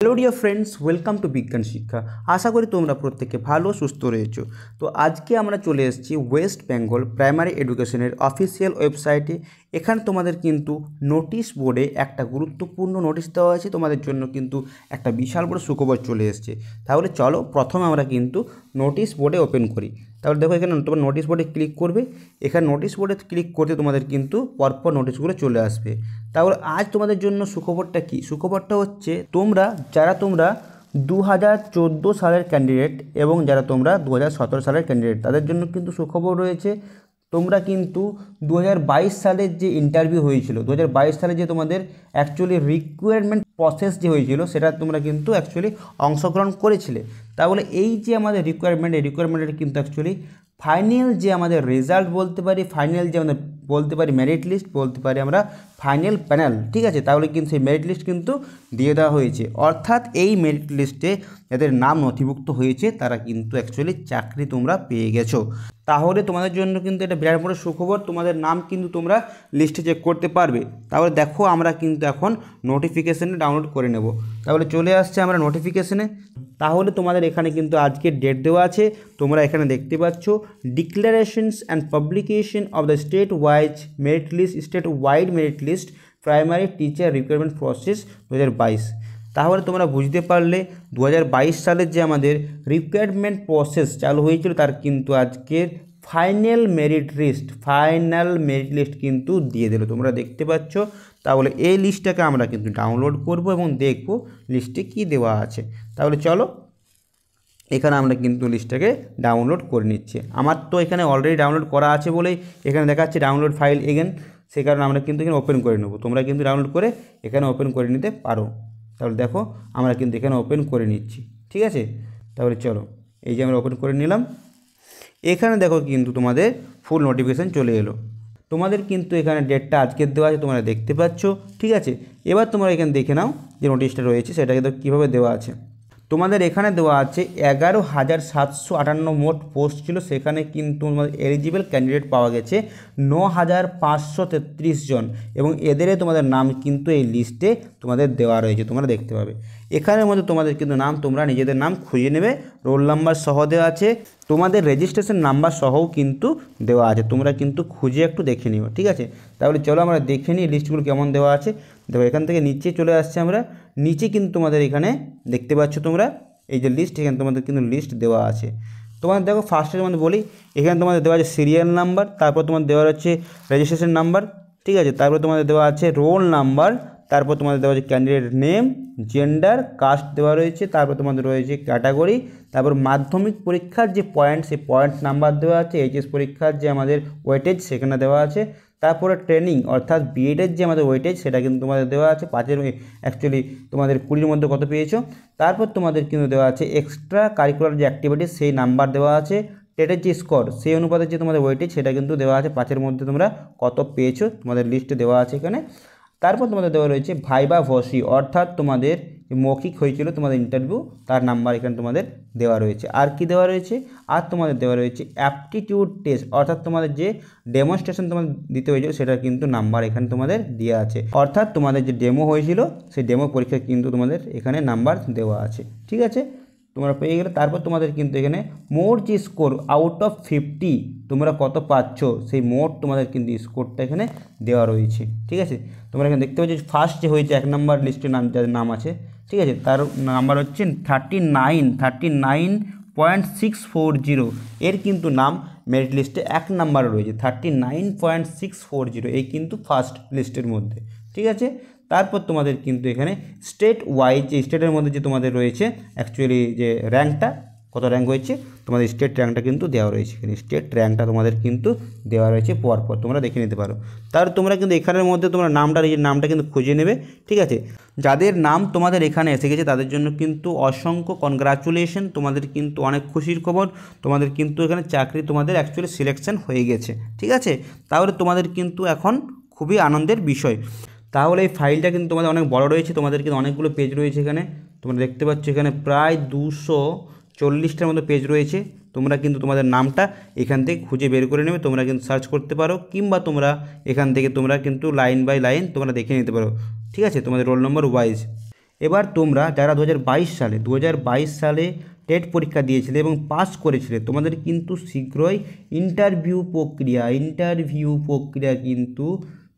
Hello dear friends, welcome to বিজ্ঞান শিক্ষা। আশা করি তোমরা প্রত্যেকে ভালো সুস্থ রয়েছো। তো আজকে আমরা চলে এসেছি ওয়েস্ট বেঙ্গল প্রাইমারি এডুকেশনের অফিসিয়াল ওয়েবসাইটে। এখানে তোমাদের কিন্তু নোটিশ বোর্ডে একটা গুরুত্বপূর্ণ নোটিশ দেওয়া আছে, তোমাদের জন্য কিন্তু একটা বিশাল বড় সুখবর চলে এসেছে। তাহলে চলো প্রথমে আমরা কিন্তু নোটিশ বোর্ডে ওপেন করি। তাহলে দেখো এখানে তোমার নোটিশ বোর্ডে ক্লিক করবে। এখানে নোটিশ বোর্ডে ক্লিক করতে তোমাদের কিন্তু পরপর নোটিশগুলো চলে আসবে। তাহলে আজ তোমাদের জন্য সুখবরটা কি? সুখবরটা হচ্ছে তোমরা 2014 সালের ক্যান্ডিডেট এবং যারা তোমরা 2017 সালের ক্যান্ডিডেট, তাদের জন্য কিন্তু সুখবর রয়েছে। তোমরা কিন্তু 2022 সালের যে ইন্টারভিউ হয়েছিল, 2022 সালে যে তোমাদের অ্যাকচুয়ালি রিক্রুটমেন্ট প্রসেস যে হয়েছিল, সেটা তোমরা কিন্তু অ্যাকচুয়ালি অংশগ্রহণ করেছিলে। তাহলে এই যে আমাদের এই রিকোয়ারমেন্টের কিন্তু অ্যাকচুয়ালি ফাইনাল যে আমাদের রেজাল্ট বলতে পারি, ফাইনাল যে আমাদের বলতে পারি মেরিট লিস্ট, বলতে পারি আমরা ফাইনাল প্যানেল, ঠিক আছে। তাহলে কিন্তু সেই মেরিট লিস্ট কিন্তু দিয়ে দেওয়া হয়েছে। অর্থাৎ এই মেরিট লিস্টে যাদের নাম নথিভুক্ত হয়েছে তারা কিন্তু অ্যাকচুয়ালি চাকরি তোমরা পেয়ে গেছো। তাহলে তোমাদের জন্য কিন্তু এটা বিরাট বড় সুখবর, তোমাদের নাম কিন্তু তোমরা লিস্টে চেক করতে পারবে। তাহলে দেখো আমরা কিন্তু এখন নোটিফিকেশানে ডাউনলোড করে নেব। তাহলে চলে আসছে আমরা নোটিফিকেশানে। তাহলে তোমাদের এখানে কিন্তু আজকের ডেট দেওয়া আছে, তোমরা এখানে দেখতে পাচ্ছ declarations and publication of the state wide merit list primary teacher recruitment process 2022। তাহলে তোমরা বুঝতে পারলে 2022 সালের যে আমাদের রিক্রুটমেন্ট প্রসেস চালু হয়েছিল তার কিন্তু আজকের ফাইনাল মেরিট লিস্ট কিন্তু দিয়ে দিল, তোমরা দেখতে পাচ্ছ। তাহলে এই লিস্টটাকে আমরা কিন্তু ডাউনলোড করব এবং দেখব লিস্টে কি দেওয়া আছে। তাহলে চলো এখানে আমরা কিন্তু লিস্টটাকে ডাউনলোড করে নিচ্ছি। আমার তো এখানে অলরেডি ডাউনলোড করা আছে বলেই এখানে দেখাচ্ছে ডাউনলোড ফাইল এগেন, সেই কারণে আমরা কিন্তু এখানে ওপেন করে নেব। তোমরা কিন্তু ডাউনলোড করে এখানে ওপেন করে নিতে পারো। তাহলে দেখো আমরা কিন্তু এখানে ওপেন করে নিচ্ছি, ঠিক আছে। তাহলে চলো এই যে আমরা ওপেন করে নিলাম। এখানে দেখো কিন্তু তোমাদের ফুল নোটিফিকেশান চলে এলো। তোমাদের কিন্তু এখানে ডেটটা আজকের দেওয়া আছে, তোমরা দেখতে পাচ্ছ, ঠিক আছে। এবার তোমরা এখানে দেখে নাও যে নোটিশটা রয়েছে সেটাকে তো কীভাবে দেওয়া আছে। তোমাদের এখানে দেওয়া আছে 11,758 মোট পোস্ট ছিল, সেখানে কিন্তু তোমাদের এলিজিবল ক্যান্ডিডেট পাওয়া গেছে 9,533 জন এবং এদেরই তোমাদের নাম কিন্তু এই লিস্টে তোমাদের দেওয়া রয়েছে, তোমরা দেখতে পাবে। এখানের মধ্যে তোমাদের কিন্তু নাম তোমরা নিজেদের নাম খুঁজে নেবে, রোল নাম্বার সহ দেওয়া আছে, তোমাদের রেজিস্ট্রেশন নাম্বার সহও কিন্তু দেওয়া আছে, তোমরা কিন্তু খুঁজে একটু দেখে নিও, ঠিক আছে। তাহলে চলো আমরা দেখে নিই লিস্টগুলো কেমন দেওয়া আছে। দেখো এখান থেকে নিচে চলে আসছে, আমরা নিচে কিন্তু তোমাদের এখানে দেখতে পাচ্ছ তোমরা এই যে লিস্ট, এখানে তোমাদের কিন্তু লিস্ট দেওয়া আছে। তোমাদের দেখো ফার্স্টে তোমাদের বলি, এখানে তোমাদের দেওয়া আছে সিরিয়াল নাম্বার, তারপর তোমাদের দেওয়া হচ্ছে রেজিস্ট্রেশন নাম্বার, ঠিক আছে। তারপর তোমাদের দেওয়া আছে রোল নাম্বার, তারপর তোমাদের দেওয়া আছে ক্যান্ডিডেট নেম, জেন্ডার, কাস্ট দেওয়া রয়েছে, তারপর তোমাদের রয়েছে ক্যাটাগরি, তারপর মাধ্যমিক পরীক্ষার যে পয়েন্ট, সেই পয়েন্ট নাম্বার দেওয়া আছে, এইচএস পরীক্ষার যে আমাদের ওয়েটেজ সেখানে দেওয়া আছে, তারপরে ট্রেনিং অর্থাৎ বিএডের যে আমাদের ওয়েটেজ সেটা কিন্তু তোমাদের দেওয়া আছে, 5-এর অ্যাকচুয়ালি তোমাদের 20-এর মধ্যে কত পেয়েছো। তারপর তোমাদের কিন্তু দেওয়া আছে এক্সট্রা কারিকুলার যে অ্যাক্টিভিটিস সেই নাম্বার দেওয়া আছে, টেটের যে স্কোর সেই অনুপাতে যে তোমাদের ওয়েটেজ সেটা কিন্তু দেওয়া আছে, 5-এর মধ্যে তোমরা কত পেয়েছো তোমাদের লিস্টে দেওয়া আছে এখানে। তারপর তোমাদের দেওয়া রয়েছে ভাইবা ভসি অর্থাৎ তোমাদের মৌখিক হয়েছিল তোমাদের ইন্টারভিউ, তার নাম্বার এখানে তোমাদের দেওয়া রয়েছে। আর কি দেওয়া রয়েছে, আর তোমাদের দেওয়া রয়েছে অ্যাপটিটিউড টেস্ট অর্থাৎ তোমাদের যে ডেমনস্ট্রেশন তোমাদের দিতে হয়েছিল সেটার কিন্তু নাম্বার এখানে তোমাদের দেওয়া আছে, অর্থাৎ তোমাদের যে ডেমো হয়েছিল সেই ডেমো পরীক্ষা কিন্তু তোমাদের এখানে নাম্বার দেওয়া আছে, ঠিক আছে, তোমরা পেয়ে গেলে। তারপর তোমাদের কিন্তু এখানে মোট যে স্কোর আউট অফ 50 তোমরা কত পাচ্ছ সেই মোট তোমাদের কিন্তু স্কোরটা এখানে দেওয়া রয়েছে, ঠিক আছে। তোমরা এখানে দেখতে পাচ্ছ ফার্স্ট যে হয়েছে 1 নম্বর লিস্টের নাম, যাদের নাম আছে, ঠিক আছে, তার নাম্বার হচ্ছে 39.640, এর কিন্তু নাম মেরিট লিস্টে 1 নাম্বারে রয়েছে, 39.640, এই কিন্তু ফার্স্ট লিস্টের মধ্যে, ঠিক আছে। তারপর তোমাদের কিন্তু এখানে স্টেট ওয়াইজ যে স্টেটের মধ্যে যে তোমাদের রয়েছে অ্যাকচুয়ালি যে র্যাঙ্কটা কত র্যাঙ্ক হয়েছে তোমাদের স্টেট র্যাঙ্কটা কিন্তু দেওয়া রয়েছে, এখানে স্টেট র্যাঙ্কটা তোমাদের কিন্তু দেওয়া রয়েছে পরপর, তোমরা দেখে নিতে পারো। তার তোমরা কিন্তু এখানের মধ্যে তোমরা নিজের নামটা কিন্তু খুঁজে নেবে, ঠিক আছে। যাদের নাম তোমাদের এখানে এসে গেছে তাদের জন্য কিন্তু অসংখ্য কনগ্রাচুলেশন, তোমাদের কিন্তু অনেক খুশির খবর, তোমাদের কিন্তু এখানে চাকরি তোমাদের অ্যাকচুয়ালি সিলেকশন হয়ে গেছে, ঠিক আছে। তাহলে তোমাদের কিন্তু এখন খুবই আনন্দের বিষয়। তাহলে এই ফাইলটা কিন্তু তোমাদের অনেক বড় রয়েছে, তোমাদের কিন্তু অনেকগুলো পেজ রয়েছে এখানে, তোমরা দেখতে পাচ্ছ এখানে প্রায় 240টার মতো পেজ রয়েছে। তোমরা কিন্তু তোমাদের নামটা এখান থেকে খুঁজে বের করে নেবে, তোমরা কিন্তু সার্চ করতে পারো, কিংবা তোমরা এখান থেকে তোমরা কিন্তু লাইন বাই লাইন তোমরা দেখে নিতে পারো, ঠিক আছে, তোমাদের রোল নম্বর ওয়াইজ। এবার তোমরা যারা 2022 সালে টেট পরীক্ষা দিয়েছিলে এবং পাস করেছিলে, তোমাদের কিন্তু শীঘ্রই ইন্টারভিউ প্রক্রিয়া কিন্তু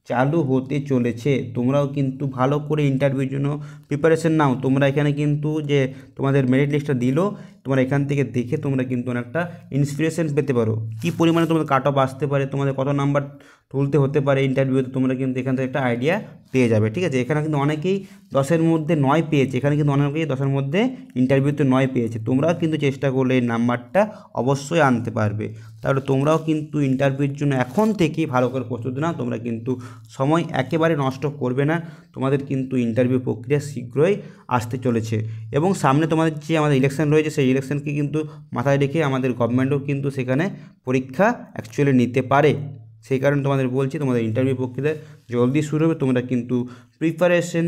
চালু হতে চলেছে। তোমরাও কিন্তু ভালো করে ইন্টারভিউর জন্য প্রিপারেশন নাও। তোমরা এখানে কিন্তু যে তোমাদের মেরিট লিস্টটা দিল, তোমরা এখান থেকে দেখে তোমরা কিন্তু অনেকটা ইন্সপিরেশন পেতে পারো, কী পরিমাণে তোমাদের কাট অফ আসতে পারে, তোমাদের কত নাম্বার তুলতে হতে পারে ইন্টারভিউতে, তোমরা কিন্তু এখান থেকে একটা আইডিয়া পেয়ে যাবে। ঠিক আছে, এখানে কিন্তু অনেকেই 10-এর মধ্যে 9 পেয়েছে, এখানে কিন্তু অনেকেই 10-এর মধ্যে ইন্টারভিউতে 9 পেয়েছে। তোমরাও কিন্তু চেষ্টা করলে এই নাম্বারটা অবশ্যই আনতে পারবে। তাহলে তোমরাও কিন্তু ইন্টারভিউর জন্য এখন থেকেই ভালো করে প্রস্তুতি নাও। তোমরা কিন্তু সময় একেবারে নষ্ট করবে না, তোমাদের কিন্তু ইন্টারভিউ প্রক্রিয়া শীঘ্রই আসতে চলেছে। এবং সামনে তোমাদের যে আমাদের ইলেকশন রয়েছে, সেই ইলেকশনকে কিন্তু মাথায় রেখে আমাদের গভর্নমেন্টও কিন্তু সেখানে পরীক্ষা অ্যাকচুয়ালি নিতে পারে। সেই কারণে তোমাদের বলছি, তোমাদের ইন্টারভিউ প্রক্রিয়া জলদি শুরু হবে। তোমরা কিন্তু প্রিপারেশন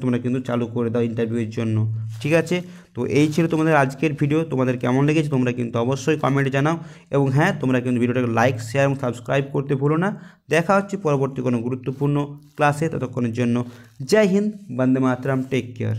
তোমরা কিন্তু চালু করে দাও ইন্টারভিউয়ের জন্য। ঠিক আছে, তো এই ছিল তোমাদের আজকের ভিডিও। তোমাদের কেমন লেগেছে তোমরা কিন্তু অবশ্যই কমেন্টে জানাও। এবং হ্যাঁ, তোমরা কিন্তু ভিডিওটাকে লাইক, শেয়ার এবং সাবস্ক্রাইব করতে ভুলো না। দেখা হচ্ছে পরবর্তী কোনো গুরুত্বপূর্ণ ক্লাসে। ততক্ষণের জন্য জয় হিন্দ, বন্দে মাতরম, টেক কেয়ার।